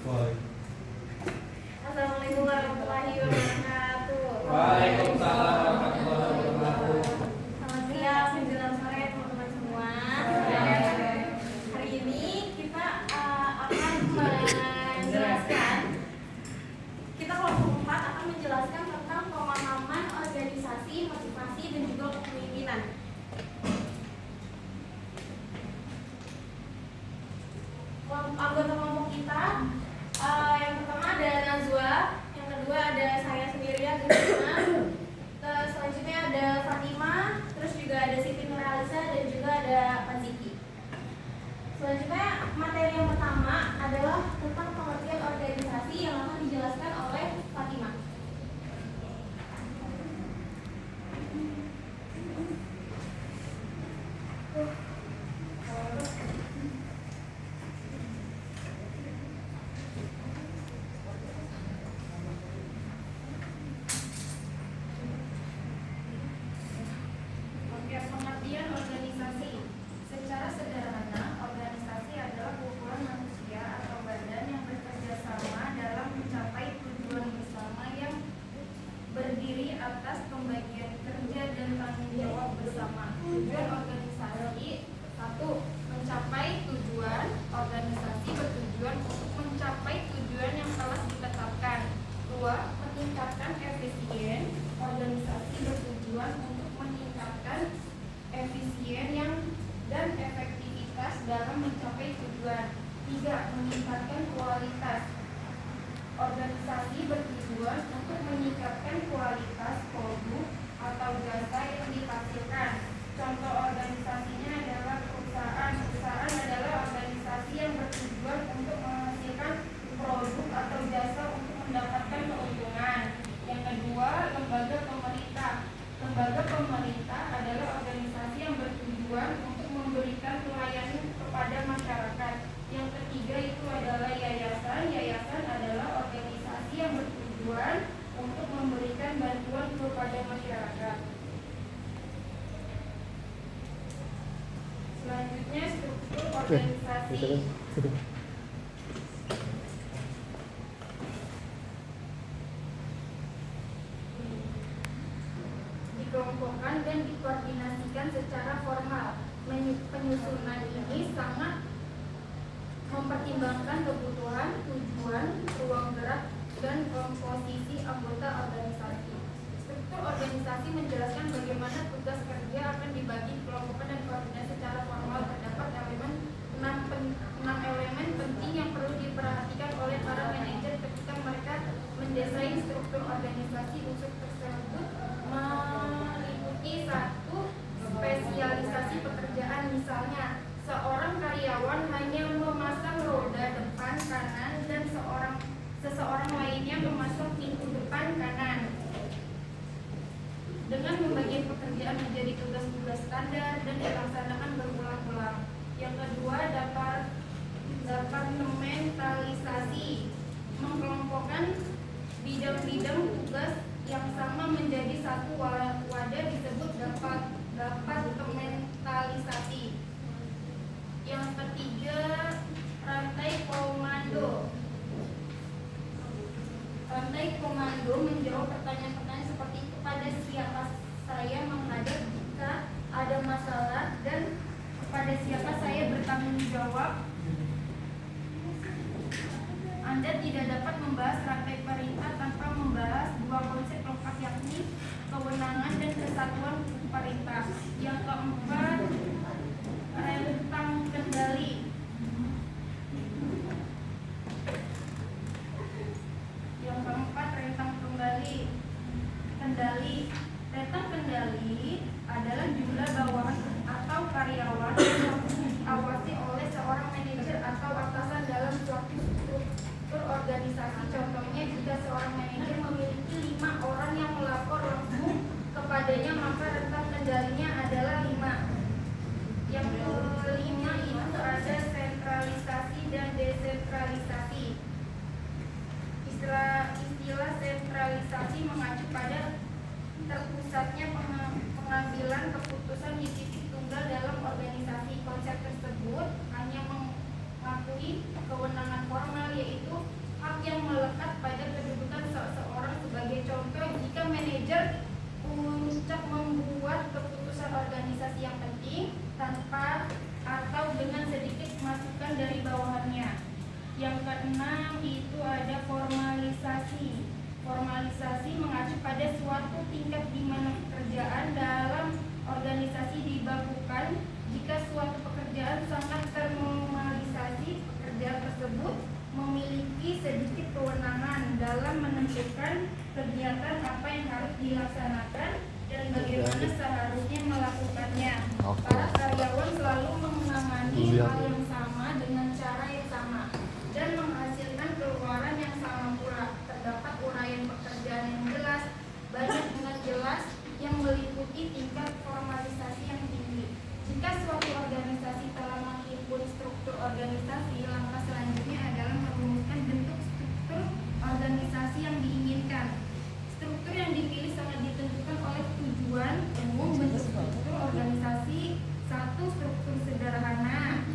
Assalamualaikum warahmatullahi wabarakatuh. Waalaikumsalam warahmatullahi wabarakatuh. Selamat siang menjelang sore teman-teman semua. Hari ini kita akan menjelaskan, kita kelompok 4 akan menjelaskan tentang pemahaman organisasi, motivasi, dan juga kepemimpinan. Anggota kelompok kita yang pertama ada Nazwa, yang kedua ada saya sendiri Agustina, selanjutnya ada Fatima, terus juga ada Siti Nuralisa dan juga ada Pak Ziki. Selanjutnya materi yang pertama adalah tentang pengertian organisasi yang akan dijelaskan oleh Fatima. Pengertian organisasi. Secara sederhana, organisasi adalah kumpulan manusia atau badan yang bekerja sama dalam mencapai tujuan bersama yang berdiri atas pembagian kerja dan tanggung jawab bersama. Tujuan organisasi: 1. Mencapai tujuan. Organisasi bertujuan untuk mencapai tujuan yang telah ditetapkan. 2. Meningkatkan efisien. Organisasi bertujuan untuk meningkatkan efisien dan efektivitas dalam mencapai tujuan. 3. Meningkatkan kualitas. Organisasi bertujuan untuk meningkatkan kualitas produk atau jasa yang dihasilkan. Contoh organisasinya adalah perusahaan. Perusahaan adalah organisasi yang bertujuan untuk menghasilkan produk atau jasa untuk mendapatkan keuntungan. Yang kedua, lembaga pemerintah. Lembaga pemerintah adalah organisasi yang bertujuan untuk memberikan pelayanan kepada masyarakat. Yang ketiga itu adalah yayasan. Yayasan adalah organisasi yang bertujuan untuk memberikan bantuan kepada masyarakat. Selanjutnya, struktur organisasi. Dikelompokkan dan dikoordinasikan secara formal. Penyusunan ini sangat mempertimbangkan kebutuhan, tujuan, ruang gerak, dan komposisi anggota organisasi. Struktur organisasi menjelaskan bagaimana tugas kerja akan dibagi, kelompokkan dan koordinasi secara formal. Terdapat 6 elemen penting yang perlu diperhatikan oleh para manajer ketika mereka mendesain struktur organisasi. Unsur tersebut meliputi 1. Spesialisasi pekerjaan. Misalnya, seorang karyawan hanya memasang roda depan kanan dan seseorang lainnya memasang pintu depan kanan. Dengan membagikan pekerjaan menjadi tugas-tugas standar dan dilaksanakan berulang-ulang. Yang kedua, departementalisasi. Mengkelompokkan bidang-bidang tugas yang sama menjadi satu wadah disebut departementalisasi. Yang ketiga, rantai komando. Rantai komando menjawab pertanyaan-pertanyaan seperti kepada siapa saya menghadap jika ada masalah dan kepada siapa saya bertanggung jawab. Anda tidak dapat membahas rantai perintah tanpa membahas 2 konsep lengkap, yakni kewenangan dan kesatuan perintah. Yang keempat, rentang kendali. Rentang kendali adalah jumlah bawahan atau karyawan yang diawasi oleh seorang manajer atau atasan dalam suatu struktur organisasi. Contohnya, jika seorang manajer memiliki 5 orang yang melapor langsung kepadanya, maka rentang kendalinya adalah 5. Yang kelima itu ada sentralisasi dan desentralisasi. Istilah sentralisasi mengacu pada terpusatnya pengambilan keputusan di titik tunggal dalam organisasi. Konsep tersebut hanya mengakui kewenangan formal, yaitu keenam itu ada formalisasi. Formalisasi mengacu pada suatu tingkat di mana pekerjaan dalam organisasi dibakukan. Jika suatu pekerjaan sangat terformalisasi, pekerja tersebut memiliki sedikit kewenangan dalam menentukan kegiatan apa yang harus dilaksanakan dan bagaimana seharusnya melakukannya. Para karyawan selalu menangani hal yang sama dengan cara yang sama dan menghasilkan keluaran yang sama pula. Terdapat uraian pekerjaan yang jelas, banyak dengan jelas yang meliputi tingkat formalisasi yang tinggi. Jika suatu organisasi telah menghimpun struktur organisasi, langkah selanjutnya adalah merumuskan bentuk struktur organisasi yang diinginkan. Struktur yang dipilih sangat ditentukan oleh tujuan umum bentuk struktur organisasi. 1. Struktur sederhana.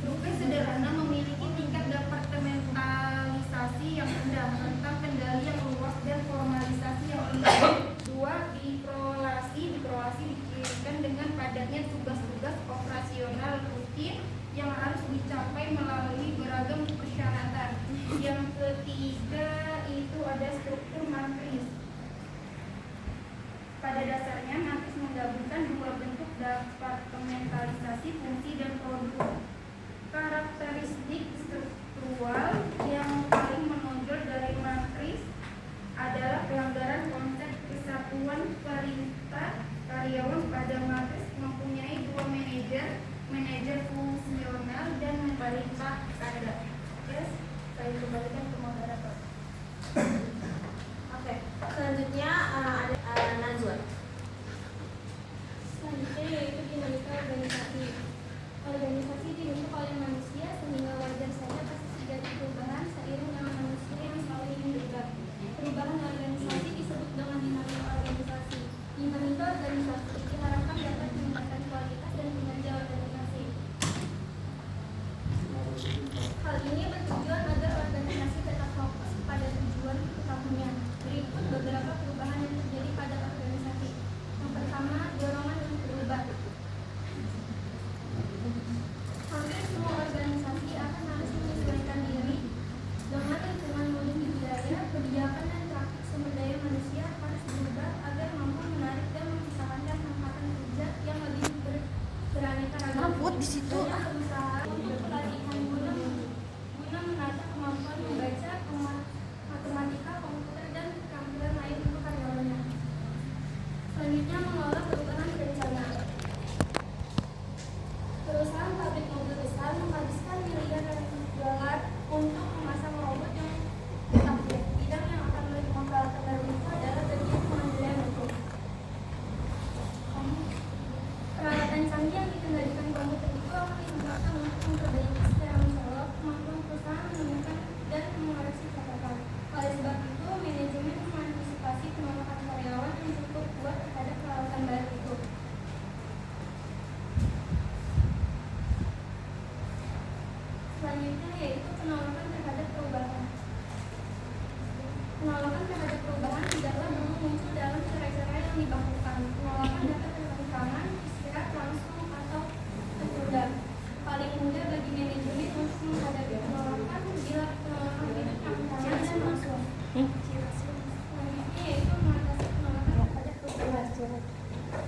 Struktur sederhana memiliki tingkat departementalisasi yang rendah, rentang kendali yang luas, dan formalisasi yang rendah. 2. Birokrasi. Birokrasi dicirikan dengan padatnya tugas-tugas operasional rutin yang harus dicapai melalui beragam persyaratan. Yang ketiga itu ada struktur matris. Pada dasarnya matris menggabungkan dua bentuk departementalisasi fungsi dan produk. Karakteristik struktural yang paling menonjol dari matris adalah pelanggaran konsep kesatuan perintah karyawan. Pada matris mempunyai dua manajer fungsional dan perintah kada. Yes, saya kembalikan ke moderator. Oke, selanjutnya ada Najwa. Selanjutnya yaitu dinamika organisasi. Organisasi dibentuk oleh manusia sehingga wajar saja pasti terjadi perubahan seiring dengan manusia yang selalu ingin berubah. Perubahan organisasi disebut dengan dinamika organisasi. Dinamika organisasi diharapkan dapat meningkatkan kualitas dan kinerja organisasi. Hal ini bertujuan agar organisasi tetap fokus pada tujuan utamanya. Berikut beberapa perubahan yang terjadi pada organisasi. Yang pertama, dorongan untuk berubah. Hampir semua organisasi akan harus menyesuaikan diri dengan lingkungan modern budaya, kebijakan dan praktik sumber daya manusia harus berubah agar mampu menarik dan mempertahankan angkatan kerja yang lebih beraneka ragam. Banyak perusahaan untuk pelatihan guna menata kemampuan membaca, matematika, komputer, dan keterampilan lain untuk karyawannya. Selanjutnya, mengelola perubahan berencana. Perusahaan pabrik mobil besar menghabiskan miliaran dolar untuk memasang robot yang upgrade. Bidang yang akan memanfaatkan baru itu adalah bagian pengendalian mobil. Peralatan canggih yang dikendalikan komputer itu akan digunakan untuk memperbaiki secara mencolok kemampuan perusahaan menemukan dan mengoreksi catatan. Oleh sebab itu, manajemen mengantisipasi penolakan karyawan yang cukup kuat terhadap peralatan baru itu. Selanjutnya yaitu penolakan terhadap perubahan. Penolakan terhadap perubahan tidaklah muncul dalam cara-cara yang dibakukan. Penolakan dapat tertangan, istirahat langsung atau tertunda. Paling mudah bagi manajemen untuk menghadapi penolakan bila penolakan itu tantangan dan masuk. Selanjutnya yaitu mengatasi penolakan terhadap perubahan.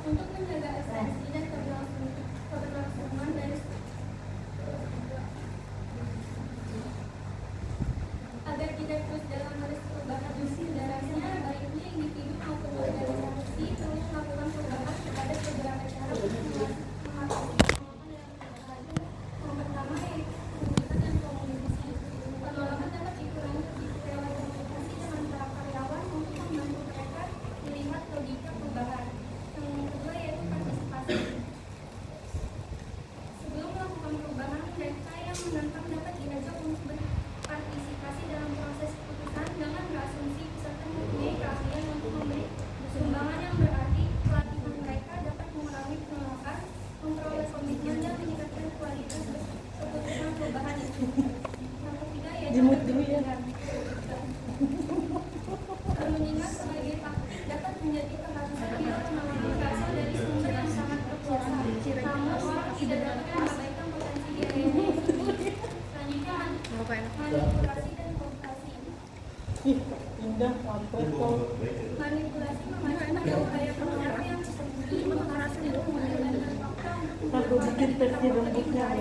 Untuk menjaga esensi dan keberlangsungan dari agar tidak terus dalam arus perubahan darahnya, baiknya individu maupun organisasi perlu melakukan perubahan kepada beberapa cara untuk mengatasi penolakan dalam perubahan. Yang pertama yaitu pendidikan dan komunikasi. Penolakan dapat dikurangi lewat komunikasi dengan para karyawan untuk membantu mereka melihat logika perubahan. Yang kedua yaitu partisipasi. Sebelum melakukan perubahan, mereka yang menentang dapat diajak untuk berpartisipasi dalam proses keputusan dengan berasumsi peserta mempunyai keahlian untuk memberi sumbangan yang berarti. Pelatihan mereka dapat mengurangi penolakan, memperoleh komitmen dan meningkatkan kualitas keputusan perubahan itu. Yang ketiga yaitu berkepentingan. Berkepentingan sebagai taktik dapat menjadi keharusan bila penolakan berasal dari sumber yang sangat berkuasa. Namun orang tidak dapat mengabaikan potensi dirinya. Selanjutnya manipulasi dan kooptasi. Manipulasi memasukkan upaya pengaruh yang tersembunyi mengarahkan dan menggunakan fakta untuk menentukan.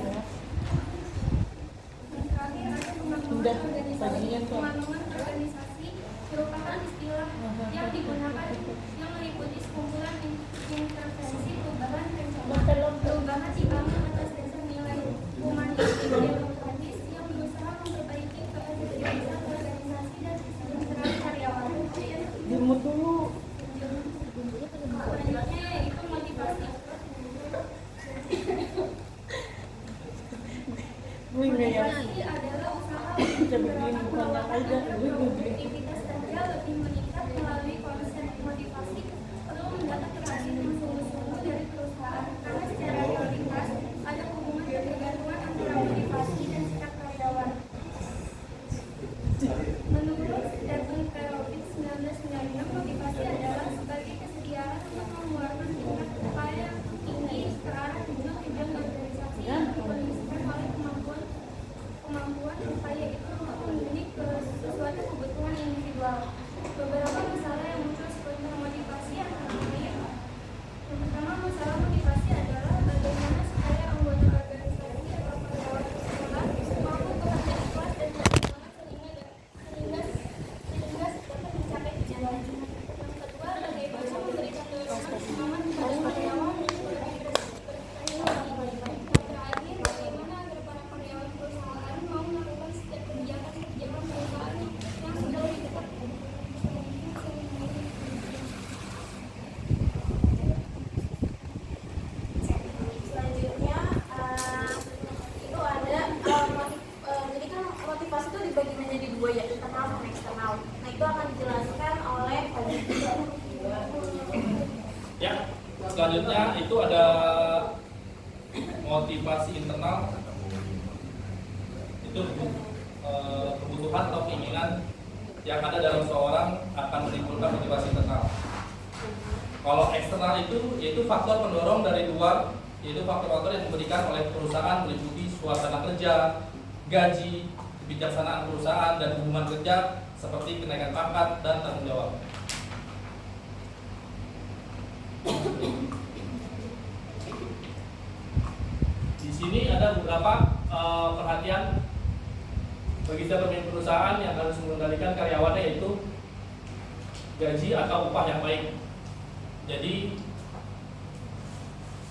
Dan terakhir ada pemakluman organisasi. Pemakluman organisasi merupakan istilah yang digunakan yang meliputi sekumpulan intervensi perubahan dibangun atas dasar nilai humanistik demokratis yang berusaha memperbaiki kapasitas organisasi dan kesejahteraan karyawan. Selanjutnya yaitu motivasi. Motivasi adalah usaha untuk mendorong aktivitas kerja lebih meningkat melalui konsep motivasi perlu mendapat perhatian yang sungguh-sungguh dari perusahaan karena secara realitas ada hubungan ketergantungan antara motivasi dan sikap karyawan. Menurut Stephen Perovic 1996, motivasi adalah sebagai kesediaan untuk mengeluarkan tingkat upaya tinggi ke arah tujuan organisasi yang dikondisikan oleh kemampuan upaya itu untuk memenuhi sesuatu kebutuhan individual. Beberapa masalah yang muncul seputar motivasi antara lain. Yang pertama, masalah motivasi adalah bagaimana supaya anggota organisasi atau karyawan sekolah mampu bekerja ikhlas dan bersemangat sehingga dapat mencapai tujuan. Yang kedua, bagaimana memberikan dorongan semangat kepada karyawan untuk berpikir. Terakhir, bagaimana agar para karyawan perusahaan mau melakukan setiap kebijakan perusahaan yang sudah ditetapkan. Selanjutnya itu ada jadi kan motivasi itu dibagi menjadi dua ya, internal sama eksternal. Nah itu akan dijelaskan oleh Fadil. Ya, selanjutnya itu ada motivasi internal. Itu kebutuhan atau keinginan yang ada dalam seorang akan menimbulkan motivasi internal. Kalau eksternal itu yaitu faktor pendorong dari luar, yaitu faktor-faktor yang diberikan oleh perusahaan meliputi suasana kerja, gaji, kebijaksanaan perusahaan dan hubungan kerja seperti kenaikan pangkat dan tanggung jawab. Di sini ada beberapa perhatian bagi setiap pemilik perusahaan yang harus mengendalikan karyawannya, yaitu gaji atau upah yang baik. Jadi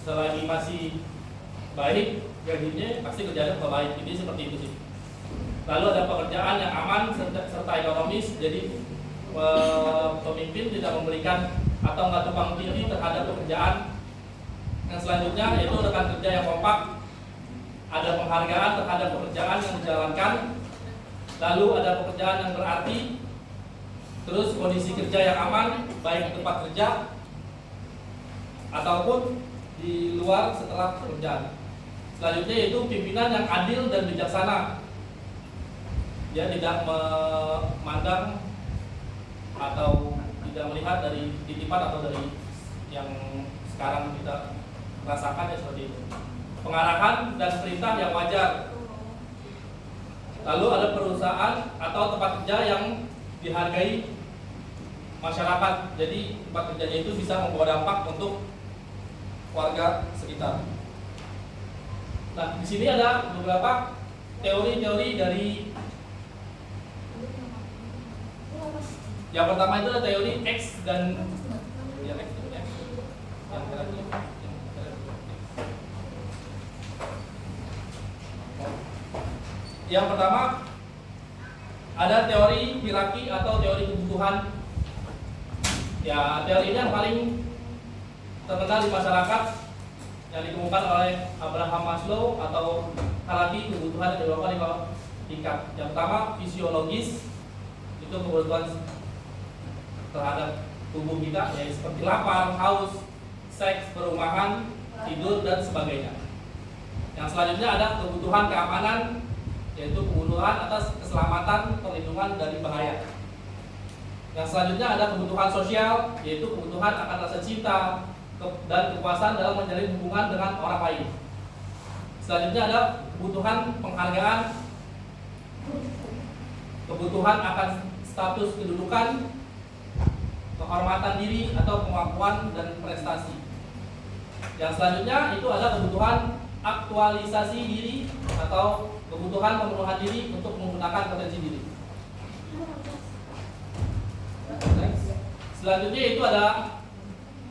selagi masih baik gajinya, pasti kerjanya baik. Ini seperti itu sih. Lalu ada pekerjaan yang aman serta ekonomis. Jadi pemimpin tidak memberikan atau nggak tumpang tindih terhadap pekerjaan. Yang selanjutnya yaitu rekan kerja yang kompak. Ada penghargaan terhadap pekerjaan yang dijalankan. Lalu ada pekerjaan yang berarti. Terus kondisi kerja yang aman, baik tempat kerja ataupun di luar setelah pekerjaan. Selanjutnya yaitu pimpinan yang adil dan bijaksana. Dia tidak memandang atau tidak melihat dari titipan atau dari yang sekarang kita rasakan, ya seperti itu. Pengarahan dan perintah yang wajar. Lalu ada perusahaan atau tempat kerja yang dihargai masyarakat. Jadi tempat kerjanya itu bisa membawa dampak untuk warga sekitar. Nah, di sini ada beberapa teori-teori dari. Yang pertama itu ada teori X dan yang X. Yang pertama ada teori hierarki atau teori kebutuhan. Ya, teori ini yang paling terkenal di masyarakat yang ditemukan oleh Abraham Maslow atau hierarki kebutuhan yang dilakukan 5 tingkat. Yang pertama fisiologis, itu kebutuhan terhadap tubuh kita, yaitu seperti lapar, haus, seks, perumahan, tidur dan sebagainya. Yang selanjutnya ada kebutuhan keamanan, yaitu kebutuhan atas keselamatan, perlindungan dari bahaya. Yang selanjutnya ada kebutuhan sosial, yaitu kebutuhan akan rasa cinta dan kepuasan dalam menjalin hubungan dengan orang lain. Selanjutnya ada kebutuhan penghargaan kebutuhan akan status kedudukan, kehormatan diri atau pengakuan dan prestasi. Yang selanjutnya itu ada kebutuhan aktualisasi diri atau kebutuhan pemenuhan diri untuk menggunakan potensi diri. Next. Selanjutnya itu ada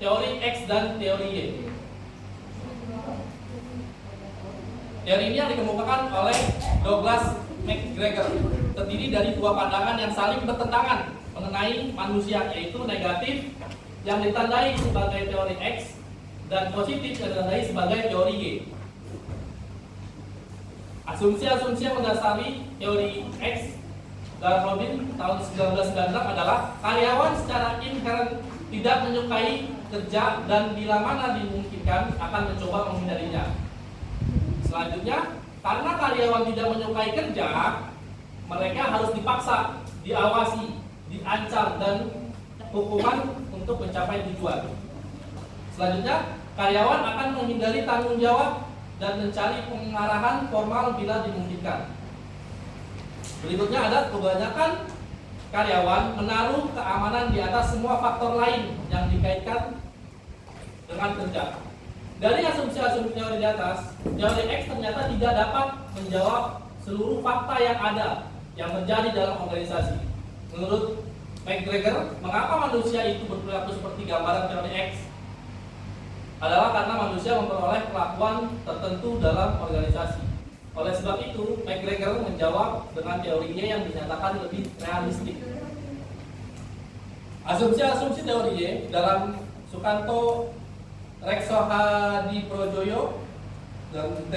teori X dan teori Y. Teori ini yang dikemukakan oleh Douglas McGregor, terdiri dari dua pandangan yang saling bertentangan mengenai manusia, yaitu negatif yang ditandai sebagai teori X dan positif yang ditandai sebagai teori Y. Asumsi-asumsi yang mendasari teori X dan Robin tahun 1996 adalah karyawan secara inherent tidak menyukai kerja dan bila mana dimungkinkan akan mencoba menghindarinya. Selanjutnya, karena karyawan tidak menyukai kerja, mereka harus dipaksa, diawasi, diancam dan hukuman untuk mencapai tujuan. Selanjutnya, karyawan akan menghindari tanggung jawab dan mencari pengarahan formal bila dimungkinkan. Berikutnya ada kebanyakan karyawan menaruh keamanan di atas semua faktor lain yang dikaitkan dengan kerja. Dari asumsi-asumsi teori di atas, teori X ternyata tidak dapat menjawab seluruh fakta yang ada yang terjadi dalam organisasi. Menurut McGregor, mengapa manusia itu berperilaku seperti gambaran teori X? Adalah karena manusia memperoleh kelakuan tertentu dalam organisasi. Oleh sebab itu, McGregor menjawab dengan teorinya yang dinyatakan lebih realistik. Asumsi-asumsi teori Y dalam Sukanto Reksohadiprojoyo dan T.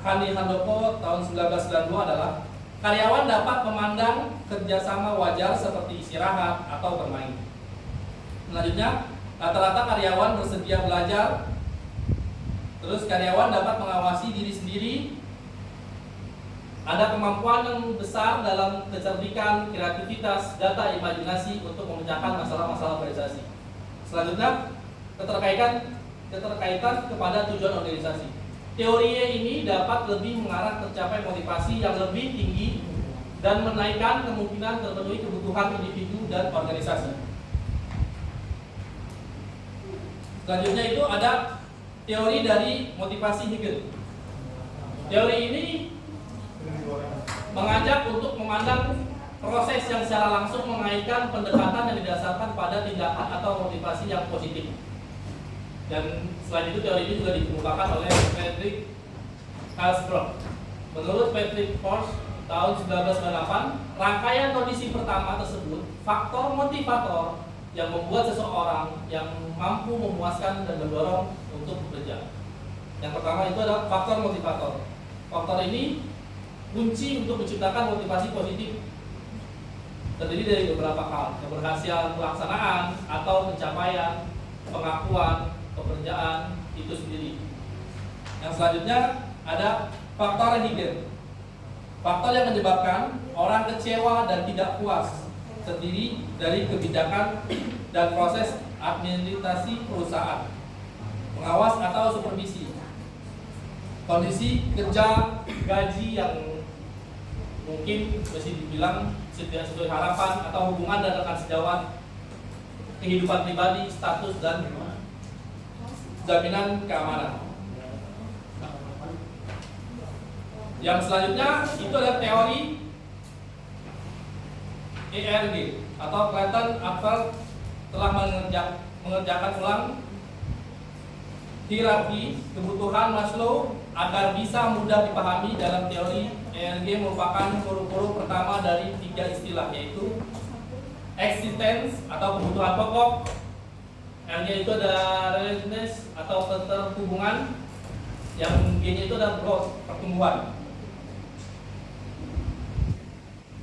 Hani Handoko tahun 1992 adalah karyawan dapat memandang kerjasama wajar seperti istirahat atau bermain. Selanjutnya, rata-rata karyawan bersedia belajar. Terus karyawan dapat mengawasi diri sendiri. Ada kemampuan yang besar dalam kecerdikan, kreativitas, data, imajinasi untuk memecahkan masalah-masalah organisasi. Selanjutnya, keterkaitan kepada tujuan organisasi. Teori ini dapat lebih mengarah tercapai motivasi yang lebih tinggi dan menaikkan kemungkinan terpenuhi kebutuhan individu dan organisasi. Selanjutnya itu ada teori dari motivasi Hegel. Teori ini mengajak untuk memandang proses yang secara langsung mengaitkan pendekatan yang didasarkan pada tindakan atau motivasi yang positif. Dan selain itu teori ini juga dikemukakan oleh Patrick Halsbrook. Menurut Patrick Force tahun 1998, rangkaian kondisi pertama tersebut faktor motivator yang membuat seseorang yang mampu memuaskan dan mendorong untuk bekerja. Yang pertama itu adalah faktor motivator. Faktor ini kunci untuk menciptakan motivasi positif, terdiri dari beberapa hal: keberhasilan pelaksanaan atau pencapaian, pengakuan, pekerjaan itu sendiri. Yang selanjutnya ada faktor hidden. Faktor yang menyebabkan orang kecewa dan tidak puas, terdiri dari kebijakan dan proses administrasi perusahaan, pengawas atau supervisi, kondisi kerja, gaji yang mungkin masih dibilang tidak sesuai harapan, atau hubungan dan rekan sejawat, kehidupan pribadi, status, dan jaminan keamanan. Yang selanjutnya itu adalah teori ERG atau Clayton Apfel telah mengerjakan ulang hierarki kebutuhan Maslow agar bisa mudah dipahami. Dalam teori ERG merupakan huruf-huruf pertama dari 3 istilah, yaitu existence atau kebutuhan pokok, R-nya itu ada relatedness atau keterhubungan, yang G-nya itu ada growth, pertumbuhan.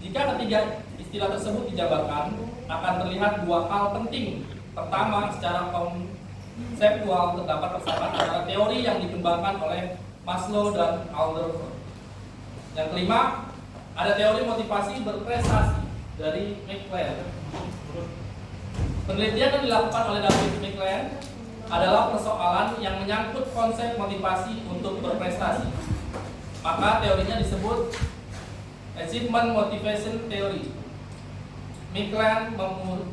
Jika ketiga istilah tersebut dijabarkan, akan terlihat dua hal penting. Pertama, secara konseptual terdapat persamaan antara teori yang dikembangkan oleh Maslow dan Alderfer. Yang kelima, ada teori motivasi berprestasi dari McLean. Penelitian yang dilakukan oleh David McLean adalah persoalan yang menyangkut konsep motivasi untuk berprestasi. Maka teorinya disebut Achievement Motivation Theory. Miklan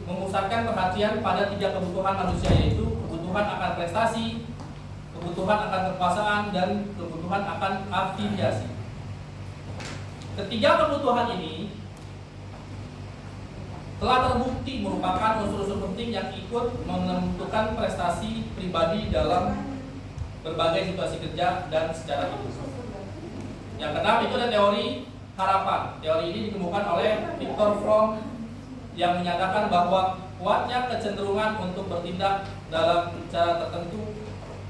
memusatkan perhatian pada 3 kebutuhan manusia, yaitu kebutuhan akan prestasi, kebutuhan akan kekuasaan, dan kebutuhan akan afiliasi. Ketiga kebutuhan ini telah terbukti merupakan unsur-unsur penting yang ikut menentukan prestasi pribadi dalam berbagai situasi kerja dan secara hidup. Yang keenam itu ada teori harapan. Teori ini ditemukan oleh Viktor Fromm yang menyatakan bahwa kuatnya kecenderungan untuk bertindak dalam cara tertentu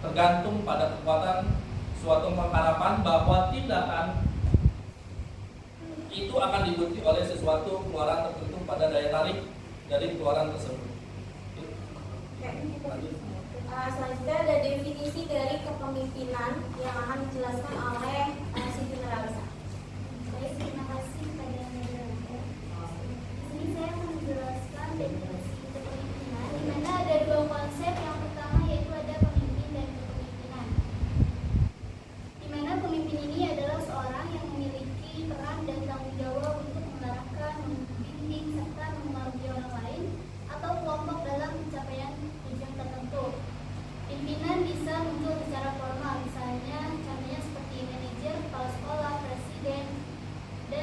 tergantung pada kekuatan suatu pengharapan bahwa tindakan itu akan diikuti oleh sesuatu keluaran tertentu pada daya tarik dari keluaran tersebut. Selanjutnya ada definisi dari kepemimpinan yang akan dijelaskan oleh Siti Nurhaliza. Baik, terima kasih kepada moderator. Di sini saya akan menjelaskan definisi kepemimpinan, di mana ada 2 konsep. Yang pertama yaitu ada pemimpin dan kepemimpinan. Di mana pemimpin ini adalah seorang yang memiliki peran dan tanggung jawab untuk mengarahkan, membimbing, serta memengaruhi orang lain atau kelompok dalam pencapaian tujuan tertentu. Pimpinan bisa muncul secara formal, misalnya contohnya seperti manajer, kepala sekolah, presiden, dan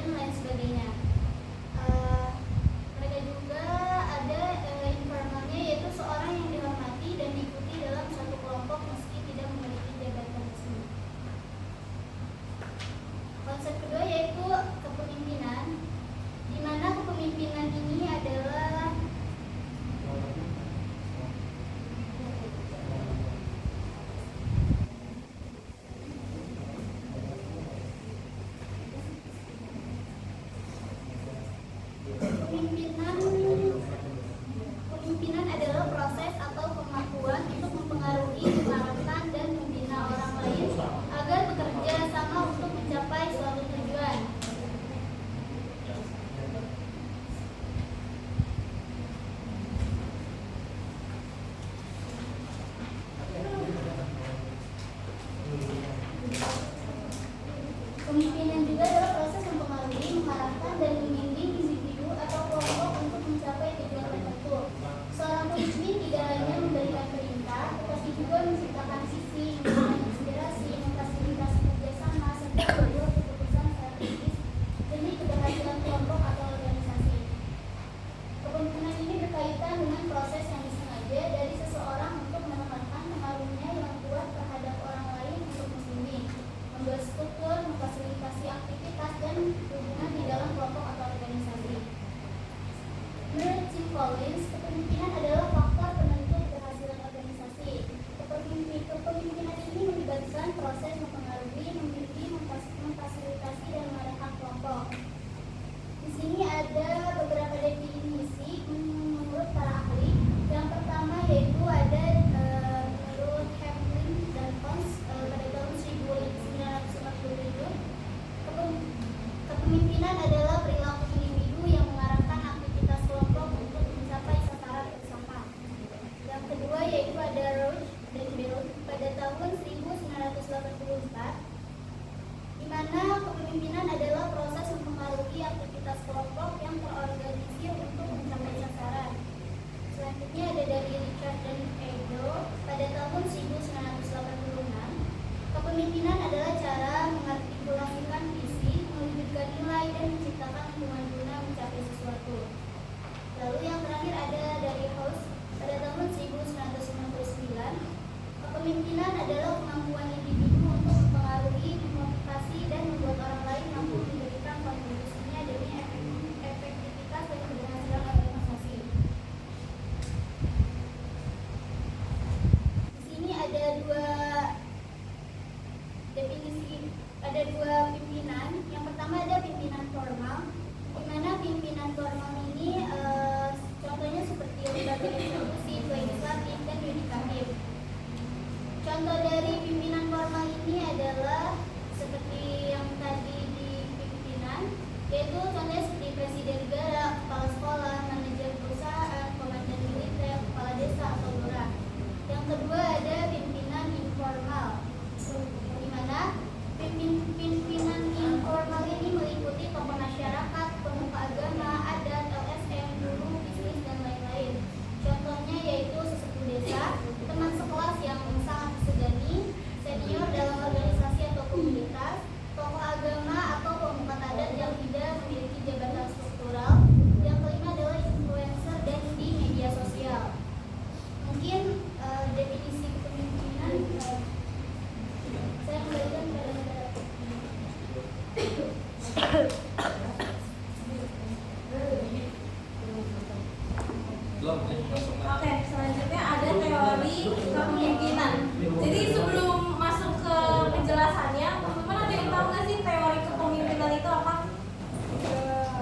belum nih langsung aja. Oke, selanjutnya ada teori kepemimpinan. Jadi sebelum masuk ke penjelasannya, teman-teman ada yang tahu nggak sih teori kepemimpinan itu apa?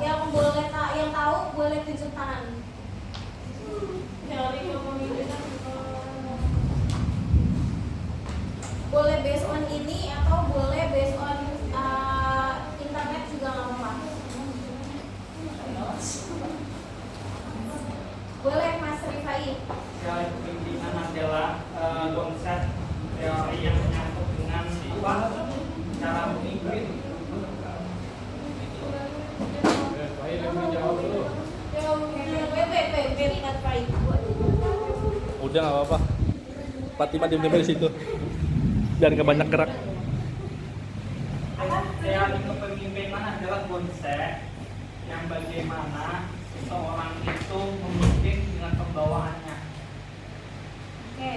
Yang tahu boleh tunjuk tangan. Teori kepemimpinan boleh based on ini atau boleh based on internet juga nggak apa-apa. Boleh Mas Rifai. Teori kepemimpinan adalah konsep teori yang menyangkut dengan sifat cara memimpin. Udah nggak apa-apa. Fatima diam di situ. Biar nggak banyak gerak. Teori kepemimpinan adalah konsep yang bagaimana seseorang itu memimpin dengan pembawaannya. Oke.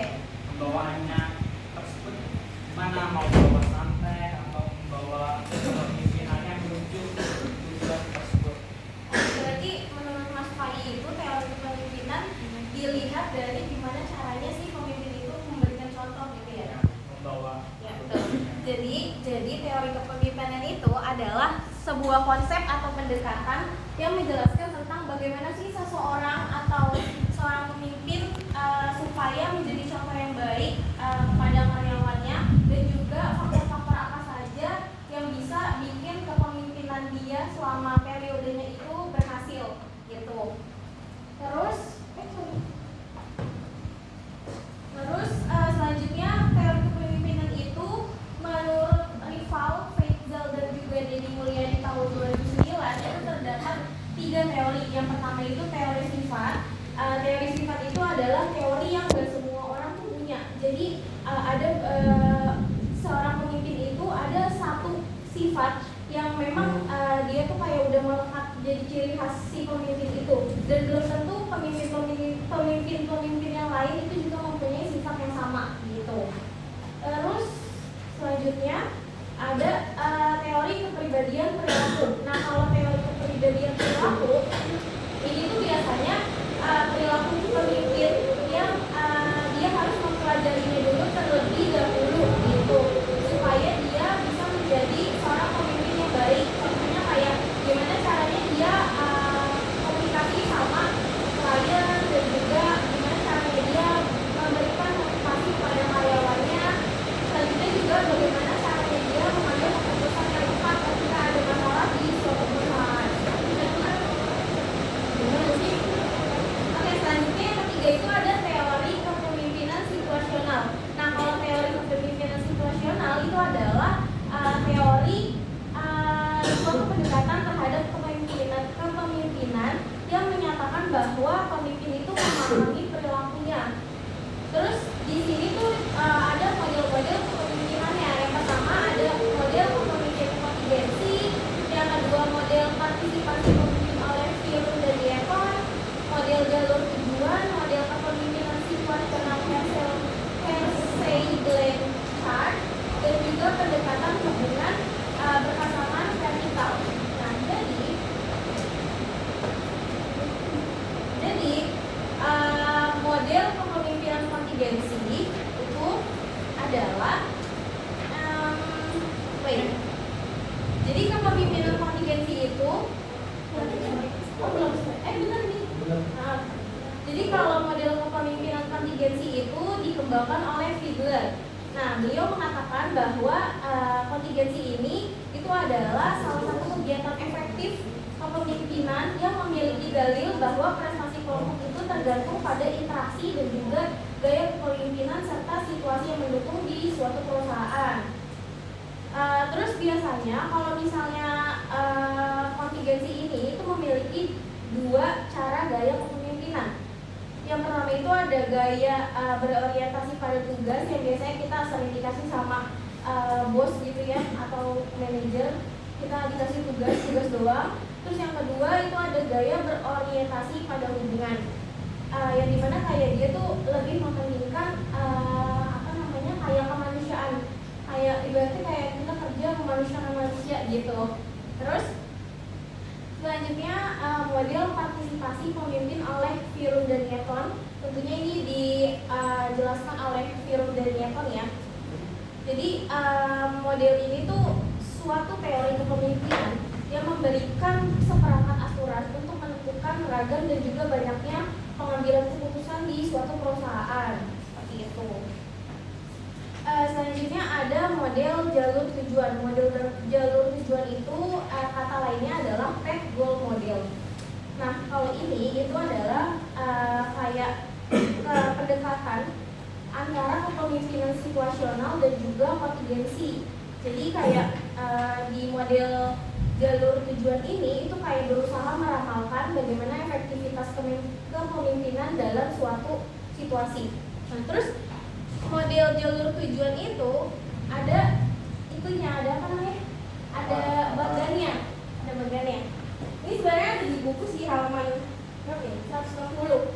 Pembawaannya tersebut mana mau membawa santai atau membawa kepemimpinannya menuju tujuan tersebut. Berarti menurut Mas Fai itu teori kepemimpinan dilihat dari gimana caranya sih pemimpin itu memberikan contoh gitu ya. Membawa. Ya, betul. Jadi teori kepemimpinan itu adalah sebuah konsep atau pendekatan yang menjelaskan tentang bagaimana sih seseorang atau seorang pemimpin supaya menjadi contoh yang baik kepada karyawannya, dan juga faktor-faktor apa saja yang bisa bikin kepemimpinan dia selama periodenya itu berhasil gitu. Terus selanjutnya teori kepemimpinan itu menurut Rival, Feitzal dan juga Denny Mulyadi tahun 2009 itu terdapat 3 teori. Yang pertama itu teori sifat. Teori sifat itu adalah teori yang gak semua orang tuh punya. Jadi ada seorang pemimpin itu ada satu sifat yang memang dia tuh kayak udah melekat jadi ciri khas si pemimpin itu, dan belum tentu pemimpin yang lain itu juga mempunyai sifat yang sama gitu. Terus selanjutnya ada teori kepribadian perilaku. Nah, kalau teori kepribadian perilaku ini tuh biasanya perilaku pemimpin yang dia harus mempelajarinya dulu terlebih dahulu gitu, supaya dia bisa menjadi seorang pemimpin yang baik. Contohnya kayak gimana caranya dia komunikasi sama klien, dan juga gimana caranya dia memberikan motivasi kepada karyawannya. Selanjutnya juga bagaimana caranya dia mengambil keputusan yang tepat ketika ada masalah di suatu perusahaan. Gimana sih? Oke, selanjutnya yang ketiga itu ada teori kepemimpinan situasional. Nah, kalau teori kepemimpinan situasional itu adalah teori suatu pendekatan terhadap kepemimpinan yang menyatakan bahwa pemimpin itu memahami perilakunya. Terus di sini tuh ada model-model kepemimpinannya. Yang pertama ada model kepemimpinan kontingensi, yang kedua model partisipasi pemimpin oleh Firun dan Diekon, model jalur tujuan, model kepemimpinan situasional Hersey-Glenn chart, dan juga pendekatan hubungan berpasangan vertikal. Nah, jadi model kepemimpinan kontingensi itu adalah jadi kepemimpinan kontingensi itu benar nih. Jadi kalau model kepemimpinan kontingensi itu dikembangkan oleh Figler. Nah, beliau mengatakan bahwa kontingensi ini itu adalah salah satu kegiatan efektif kepemimpinan yang memiliki dalil bahwa prestasi kelompok itu tergantung pada interaksi dan juga gaya kepemimpinan serta situasi yang mendukung di suatu perusahaan. Terus biasanya kalau misalnya kontingensi ini itu memiliki 2 cara gaya kepemimpinan. Yang pertama itu ada gaya berorientasi pada tugas, yang biasanya kita sering dikasih sama bos gitu ya, atau manajer, kita dikasih tugas doang. Terus yang kedua itu ada gaya berorientasi pada hubungan, yang dimana kayak dia tuh lebih mementingkan kayak kemanusiaan, kayak ibaratnya kayak kita kerja memanusiakan manusia gitu. Terus selanjutnya model partisipasi pemimpin oleh Virum dan Newton. Tentunya ini dijelaskan oleh Virum dan Newton ya. Jadi model ini tuh suatu teori kepemimpinan yang memberikan seperangkat aturan untuk menentukan ragam dan juga banyaknya pengambilan keputusan di suatu perusahaan seperti itu. Selanjutnya ada model jalur tujuan. Model jalur tujuan itu kata lainnya adalah path goal model. Nah, kalau ini itu adalah kayak pendekatan antara kepemimpinan situasional dan juga kontingensi. Jadi kayak di model jalur tujuan ini itu kayak berusaha meramalkan bagaimana efektivitas kepemimpinan dalam suatu situasi. Nah, terus model jalur tujuan itu ada itunya, ada apa namanya? Ada bagannya. Ada bagannya. Ini sebenarnya ada di buku sih, halaman berapa ya? 160.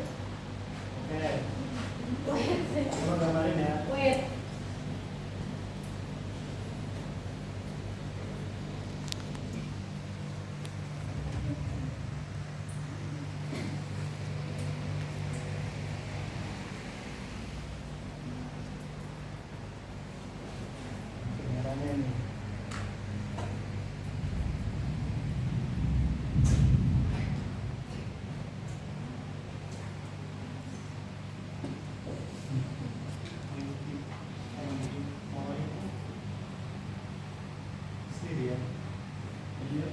Oke. Coba gambarin ya. Wait. Kedengarannya ini. Sendiri ya. Iya.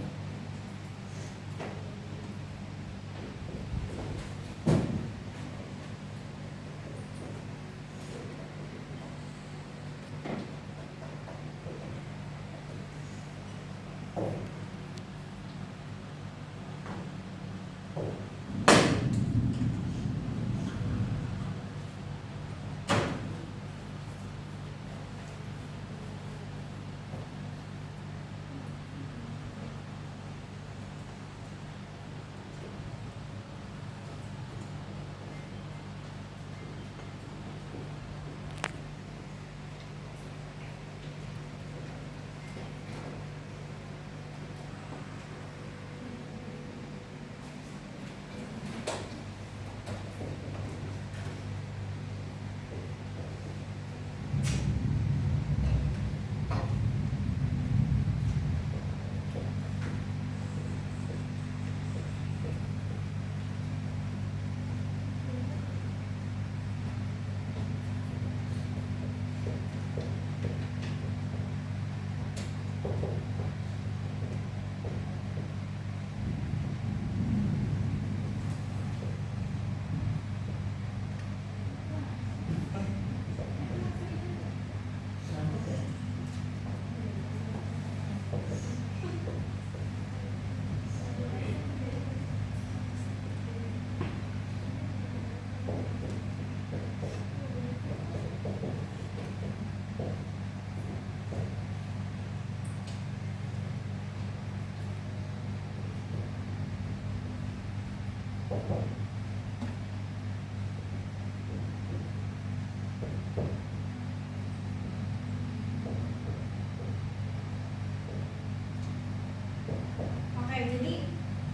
Oke,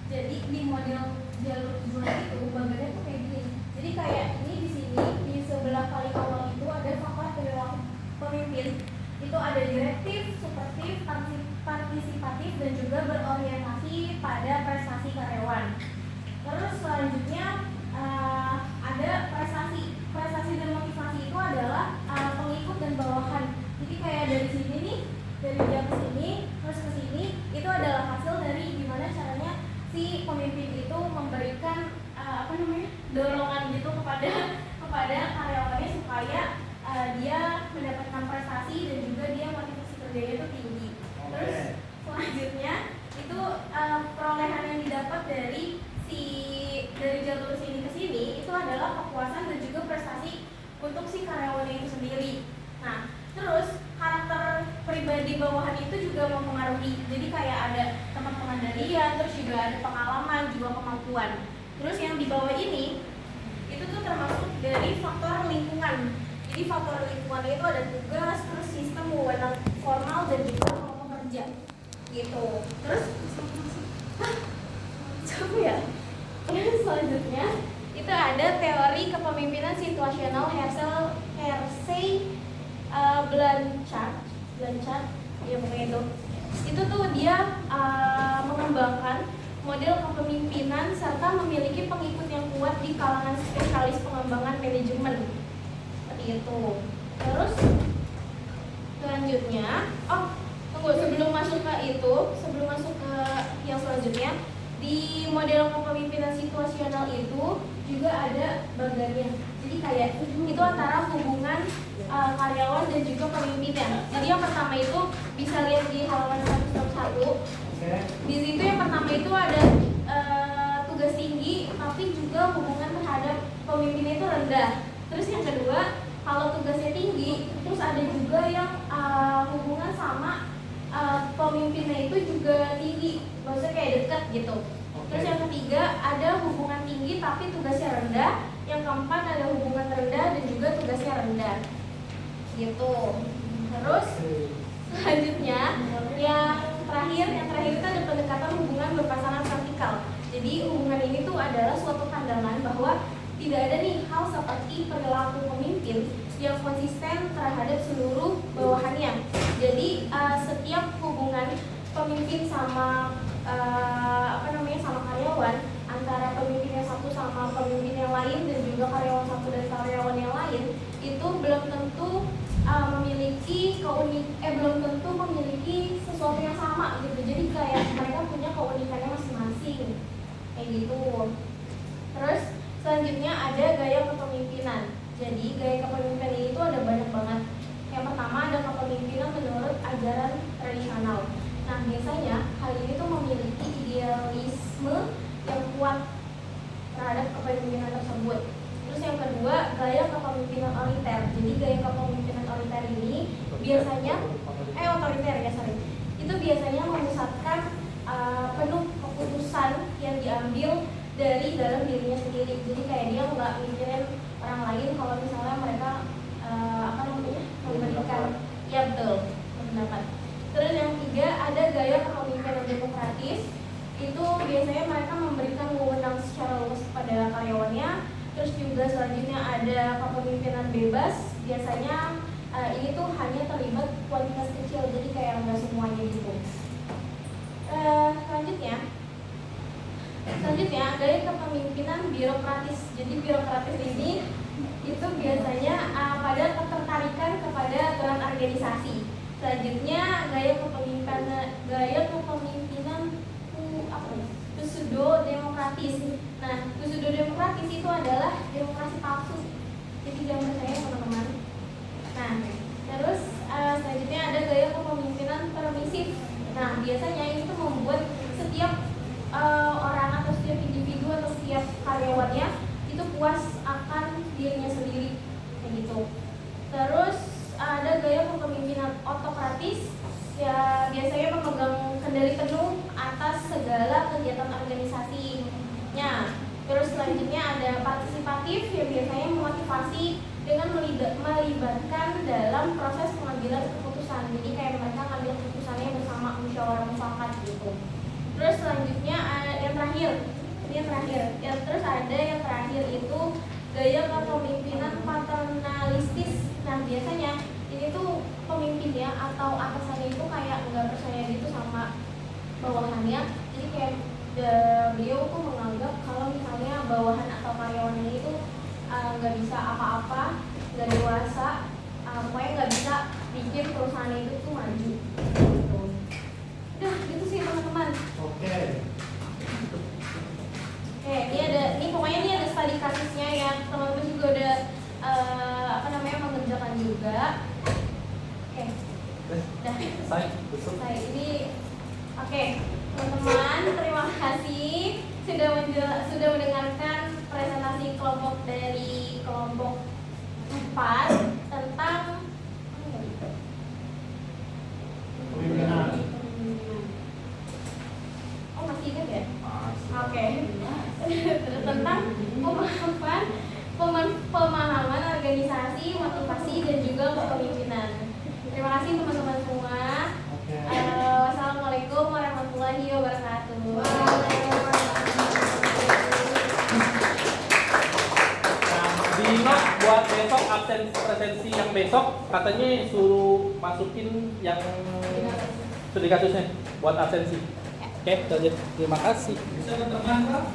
jadi di model jalur tujuan itu bagannya tuh kayak gini. Jadi kayak ini di sini di sebelah paling awal itu ada faktor perilaku pemimpin. Itu ada direktif, suportif, partisipatif dan juga berorientasi pada prestasi karyawan. Terus selanjutnya ada prestasi dan motivasi itu adalah pengikut dan bawahan. Jadi kayak dari sini nih, dari dia ke sini terus ke sini, itu adalah hasil dari gimana caranya si pemimpin itu memberikan dorongan gitu kepada karyawannya supaya dia mendapatkan prestasi dan juga dia motivasi kerjanya itu tinggi. Terus selanjutnya itu perolehan yang didapat dari jalur sini ke sini itu adalah kepuasan dan juga prestasi untuk si karyawannya itu sendiri. Nah, terus karakter pribadi bawahan itu juga mempengaruhi. Jadi kayak ada tempat pengendalian, terus juga ada pengalaman, juga kemampuan. Terus yang di bawah ini itu tuh termasuk dari faktor lingkungan. Jadi faktor lingkungan itu ada tugas, terus sistem wewenang formal dan juga kelompok kerja. Gitu. Terus coba ya. Yang selanjutnya itu ada ada teori kepemimpinan situasional Hersey Blanchard, ya pokoknya itu. Itu tuh dia mengembangkan model kepemimpinan serta memiliki pengikut yang kuat di kalangan spesialis pengembangan manajemen. Seperti itu. Terus selanjutnya, tunggu sebelum masuk ke yang selanjutnya, di model kepemimpinan situasional itu juga ada bagiannya. Jadi kayak itu antara hubungan karyawan dan juga pemimpinnya. Jadi yang pertama itu bisa lihat di halaman 101. Di situ yang pertama itu ada tugas tinggi, tapi juga hubungan terhadap pemimpinnya itu rendah. Terus yang kedua, kalau tugasnya tinggi, terus ada juga yang hubungan sama pemimpinnya itu juga tinggi, maksudnya kayak dekat gitu. Terus yang ketiga ada hubungan tinggi tapi tugasnya rendah. Yang keempat ada hubungan rendah dan juga tugasnya rendah. Gitu. Terus selanjutnya yang terakhir itu ada pendekatan hubungan berpasangan vertikal. Jadi hubungan ini tuh adalah suatu pandangan bahwa tidak ada nih hal seperti perilaku pemimpin yang konsisten terhadap seluruh bawahannya. Jadi setiap hubungan pemimpin sama sama karyawan, antara pemimpin yang satu sama pemimpin yang lain dan juga karyawan satu dan karyawan yang lain itu belum tentu memiliki sesuatu yang sama gitu. Jadi kayak mereka punya keunikannya masing-masing kayak gitu. Terus selanjutnya ada gaya kepemimpinan. Jadi gaya kepemimpinan itu ada banyak banget. Yang pertama ada kepemimpinan menurut ajaran tradisional. Nah biasanya hal ini tuh memiliki idealisme yang kuat terhadap kepemimpinan tersebut. Terus yang kedua gaya kepemimpinan otoriter. Jadi gaya kepemimpinan otoriter ini biasanya itu biasanya memusatkan penuh keputusan yang diambil dari dalam dirinya sendiri. Jadi kayak dia nggak mikirin orang lain kalau misalnya mereka memberikan pendapat. Terus yang ketiga ada gaya kepemimpinan demokratis. Itu biasanya mereka memberikan wewenang secara luas kepada karyawannya. Terus juga selanjutnya ada kepemimpinan bebas. Biasanya ini tuh hanya terlibat kualitas kecil, jadi kayak nggak semuanya gitu. Selanjutnya gaya kepemimpinan birokratis. Jadi birokratis ini itu biasanya pada ketertarikan kepada aturan organisasi. Selanjutnya gaya kepemimpinan pseudo demokratis. Nah, pseudo demokratis itu adalah demokrasi palsu. Jadi jangan percaya teman-teman. Nah, terus selanjutnya ada gaya kepemimpinan permisif. Nah, biasanya ini tuh membuat setiap orang atau setiap individu atau setiap karyawannya itu puas akan dirinya sendiri kayak gitu. Terus ada gaya kepemimpinan otokratis. Ya biasanya memegang kendali penuh atas segala kegiatan organisasinya. Terus selanjutnya ada partisipatif yang biasanya memotivasi dengan melibatkan dalam proses pengambilan keputusan. Jadi kayak mereka ngambil keputusannya bersama musyawarah mufakat gitu. Terus selanjutnya yang terakhir. Terus ada yang terakhir itu gaya kepemimpinan paternalistis. Nah biasanya ini tuh pemimpinnya atau atasannya itu kayak nggak percaya gitu sama bawahannya. Jadi kayak beliau tuh menganggap kalau misalnya bawahan atau karyawannya itu nggak bisa apa-apa, nggak dewasa, pokoknya nggak bisa bikin perusahaan itu tuh maju gitu. Udah gitu sih teman-teman. Oke, ini pokoknya ini ada study kasusnya ya, teman-teman juga udah mengerjakan juga. Oke. Udah. Selesai. Ini oke. Teman-teman, terima kasih sudah mendengarkan presentasi kelompok dari kelompok 4 tentang Pemimpinan. Oh, masih ingat ya? Oke. Tentang pemahaman organisasi, motivasi dan juga kepemimpinan. Terima kasih teman-teman semua. Wassalamualaikum warahmatullahi wabarakatuh. Dino buat besok absen presensi yang besok katanya suruh masukin yang studi kasusnya buat absensi. Oke, terima kasih. Bisa teman-teman.